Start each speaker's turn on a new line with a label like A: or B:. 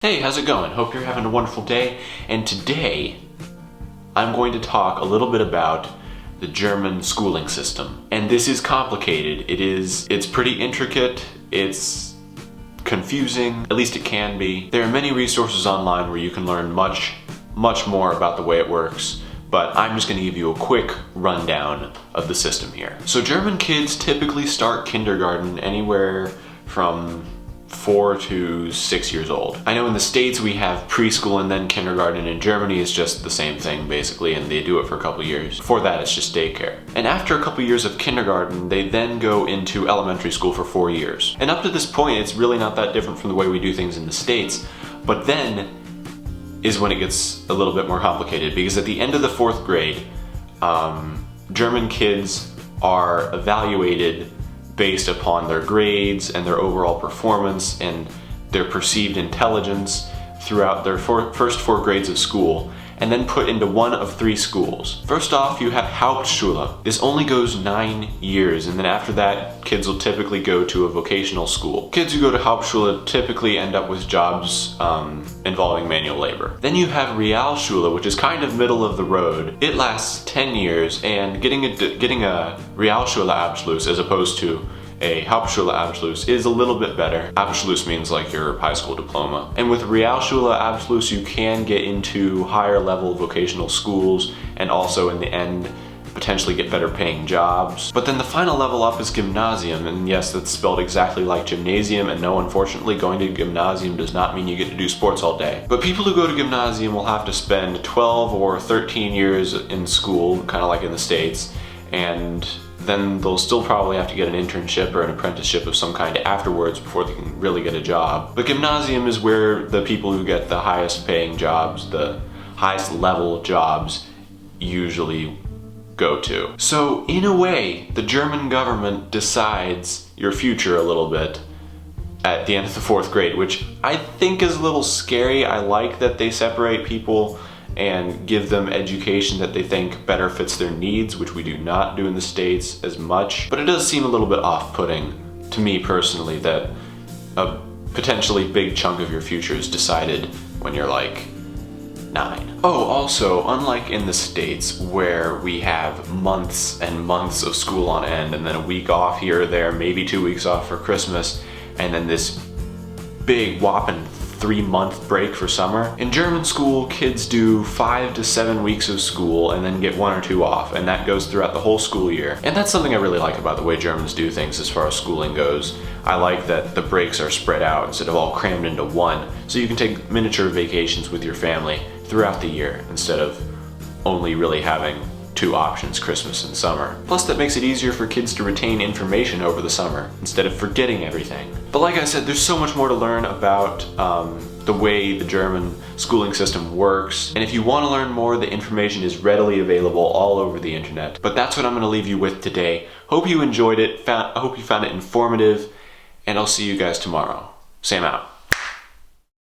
A: Hey, how's it going? Hope you're having a wonderful day. And today, I'm going to talk a little bit about the German schooling system. And this is complicated. It's pretty intricate. It's confusing. At least it can be. There are many resources online where you can learn much more about the way it works. But I'm just going to give you a quick rundown of the system here. So German kids typically start kindergarten anywhere from 4 to 6 years old. I know in the States we have preschool and then kindergarten. In Germany it's just the same thing basically, and they do it for a couple years. Before that it's just daycare. And after a couple years of kindergarten, they then go into elementary school for 4 years. And up to this point it's really not that different from the way we do things in the States, but then is when it gets a little bit more complicated, because at the end of the 4th grade, German kids are evaluated based upon their grades and their overall performance and their perceived intelligence throughout their first 4 grades of school, and then put into one of 3 schools. First off, you have Hauptschule. This only goes 9 years, and then after that, kids will typically go to a vocational school. Kids who go to Hauptschule typically end up with jobs involving manual labor. Then you have Realschule, which is kind of middle of the road. It lasts 10 years, and getting a Realschule Abschluss as opposed to a Hauptschule Abschluss is a little bit better. Abschluss means like your high school diploma. And with Realschule Abschluss, you can get into higher level vocational schools and also in the end potentially get better paying jobs. But then the final level up is Gymnasium, and yes, that's spelled exactly like gymnasium, and no, unfortunately going to Gymnasium does not mean you get to do sports all day. But people who go to Gymnasium will have to spend 12 or 13 years in school, kind of like in the States, and then they'll still probably have to get an internship or an apprenticeship of some kind afterwards before they can really get a job. But Gymnasium is where the people who get the highest paying jobs, the highest level jobs, usually go to. So in a way, the German government decides your future a little bit at the end of the 4th grade, which I think is a little scary. I like that they separate people and give them education that they think better fits their needs, which we do not do in the States as much. But it does seem a little bit off-putting to me personally that a potentially big chunk of your future is decided when you're like 9. Oh, also, unlike in the States where we have months and months of school on end and then a week off here or there, maybe 2 weeks off for Christmas, and then this big whopping 3-month break for summer. In German school, kids do 5 to 7 weeks of school and then get 1 or 2 off, and that goes throughout the whole school year. And that's something I really like about the way Germans do things as far as schooling goes. I like that the breaks are spread out instead of all crammed into one, so you can take miniature vacations with your family throughout the year instead of only really having 2 options, Christmas and summer. Plus that makes it easier for kids to retain information over the summer instead of forgetting everything. But like I said, there's so much more to learn about the way the German schooling system works. And if you want to learn more, the information is readily available all over the internet. But that's what I'm going to leave you with today. Hope you enjoyed it. I hope you found it informative, and I'll see you guys tomorrow. Sam out.